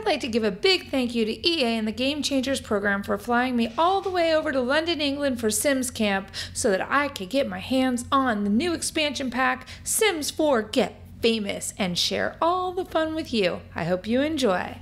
like to give a big thank you to EA and the Game Changers program for flying me all the way over to London, England for Sims Camp so that I could get my hands on the new expansion pack, Sims 4 Get Famous, and share all the fun with you. I hope you enjoy.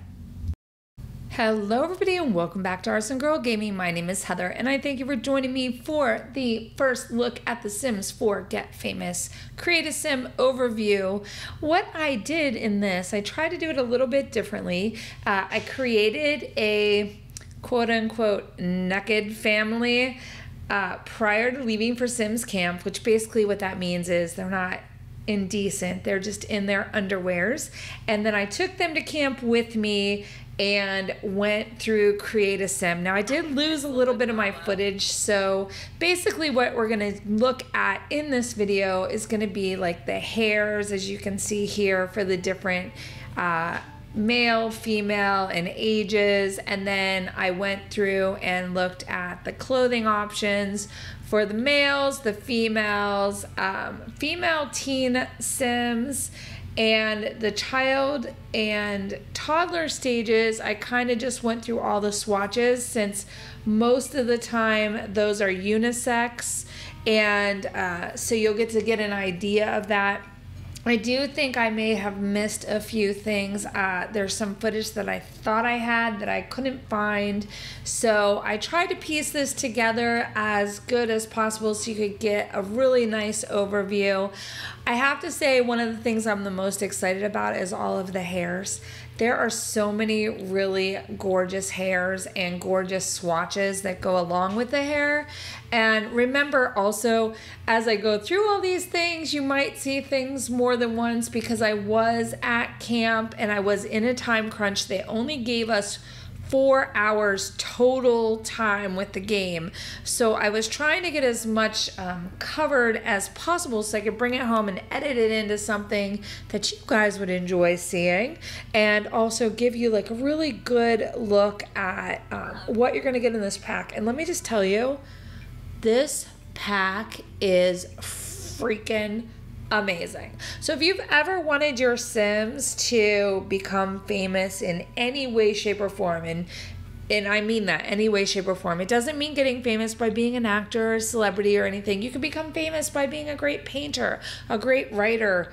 Hello everybody and welcome back to ArsenGirl Gaming. My name is Heather and I thank you for joining me for the first look at the Sims 4 Get Famous Create a Sim overview. What I did in this, I tried to do it a little bit differently. I created a quote-unquote naked family prior to leaving for Sims Camp, which basically what that means is they're not indecent, they're just in their underwears. And then I took them to camp with me and went through Create a Sim. Now I did lose a little bit of my footage, so basically what we're gonna look at in this video is gonna be like the hairs, as you can see here, for the different male, female, and ages. And then I went through and looked at the clothing options for the males, the females, female teen Sims, and the child and toddler stages. I kind of just went through all the swatches since most of the time those are unisex, and so you'll get to get an idea of that. I do think I may have missed a few things. There's some footage that I thought I had that I couldn't find. So I tried to piece this together as good as possible so you could get a really nice overview. I have to say one of the things I'm the most excited about is all of the hairs. There are so many really gorgeous hairs and gorgeous swatches that go along with the hair. And remember also, as I go through all these things, you might see things more than once because I was at camp and I was in a time crunch. They only gave us 4 hours total time with the game. So I was trying to get as much covered as possible so I could bring it home and edit it into something that you guys would enjoy seeing, and also give you like a really good look at what you're gonna get in this pack. And let me just tell you, this pack is freaking amazing. So if you've ever wanted your Sims to become famous in any way, shape, or form, and I mean that, any way, shape, or form. It doesn't mean getting famous by being an actor or celebrity or anything. You can become famous by being a great painter, a great writer.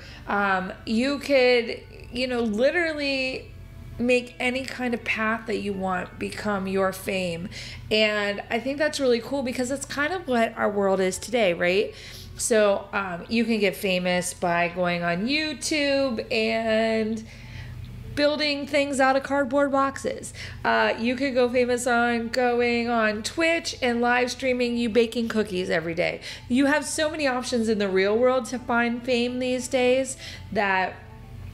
You could, you know, literally make any kind of path that you want become your fame. And I think that's really cool because it's kind of what our world is today, right? So you can get famous by going on YouTube and building things out of cardboard boxes. You could go famous on going on Twitch and live streaming you baking cookies every day. You have so many options in the real world to find fame these days that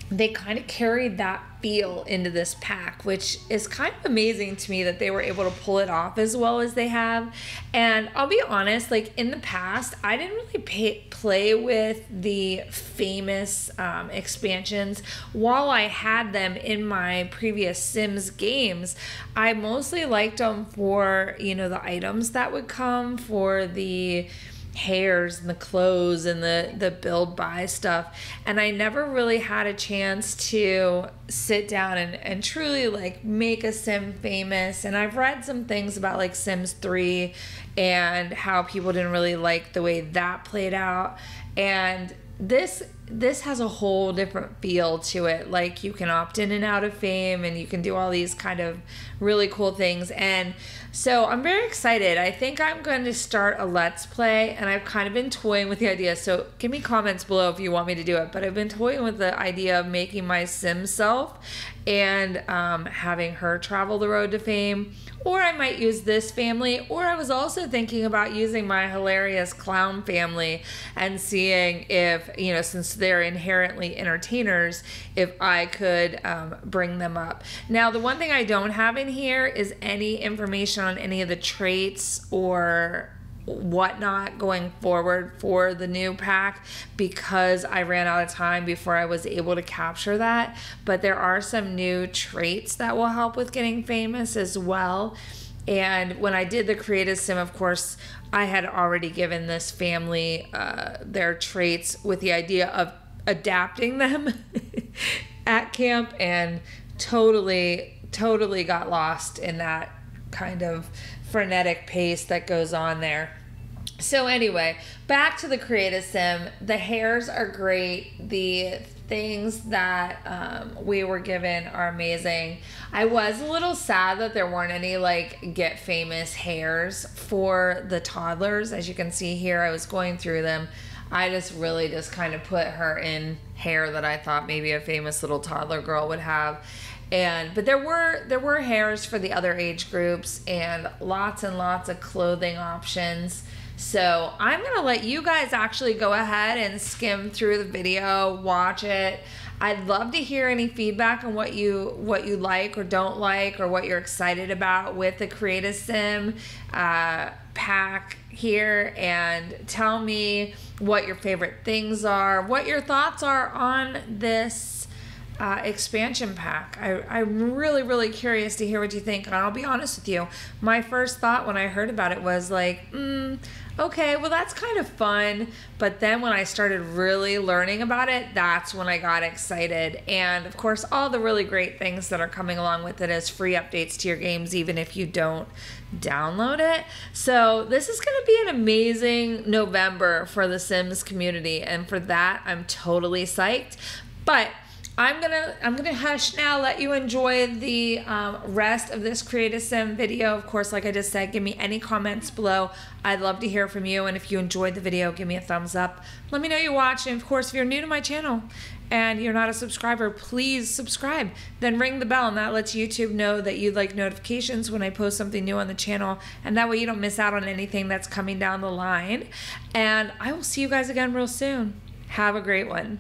they kind of carried that feel into this pack, which is kind of amazing to me that they were able to pull it off as well as they have. And I'll be honest, like in the past, I didn't really play with the famous expansions. While I had them in my previous Sims games, I mostly liked them for, you know, the items that would come, for the hairs and the clothes and the build buy stuff. And I never really had a chance to sit down and truly like make a Sim famous. And I've read some things about like Sims 3 and how people didn't really like the way that played out. And this has a whole different feel to it. Like you can opt in and out of fame and you can do all these kind of really cool things. And so I'm very excited. I think I'm going to start a Let's Play, and I've kind of been toying with the idea. So give me comments below if you want me to do it. But I've been toying with the idea of making my Sim self and having her travel the road to fame. Or I might use this family, or I was also thinking about using my hilarious clown family and seeing if, you know, since they're inherently entertainers, if I could bring them up. Now, the one thing I don't have in here is any information on any of the traits or whatnot going forward for the new pack because I ran out of time before I was able to capture that. But there are some new traits that will help with getting famous as well. And when I did the Create a Sim, of course, I had already given this family their traits with the idea of adapting them at camp, and totally totally got lost in that kind of frenetic pace that goes on there. So anyway, back to the Create Sim. The hairs are great. The things that we were given are amazing. I was a little sad that there weren't any like get famous hairs for the toddlers. As you can see here, I was going through them. I just really just kind of put her in hair that I thought maybe a famous little toddler girl would have. But there were hairs for the other age groups and lots of clothing options. So I'm gonna let you guys actually go ahead and skim through the video, watch it. I'd love to hear any feedback on what you like or don't like, or what you're excited about with the Create a Sim pack here, and tell me what your favorite things are, what your thoughts are on this expansion pack. I'm really curious to hear what you think. And I'll be honest with you, my first thought when I heard about it was like, okay, well that's kind of fun. But then when I started really learning about it, that's when I got excited. And of course, all the really great things that are coming along with it as free updates to your games, even if you don't download it. So this is going to be an amazing November for the Sims community. And for that, I'm totally psyched. But I'm gonna hush now, let you enjoy the rest of this Create a Sim video. Of course, like I just said, give me any comments below. I'd love to hear from you. And if you enjoyed the video, give me a thumbs up. Let me know you watched. And of course, if you're new to my channel and you're not a subscriber, please subscribe. Then ring the bell, and that lets YouTube know that you'd like notifications when I post something new on the channel. And that way you don't miss out on anything that's coming down the line. And I will see you guys again real soon. Have a great one.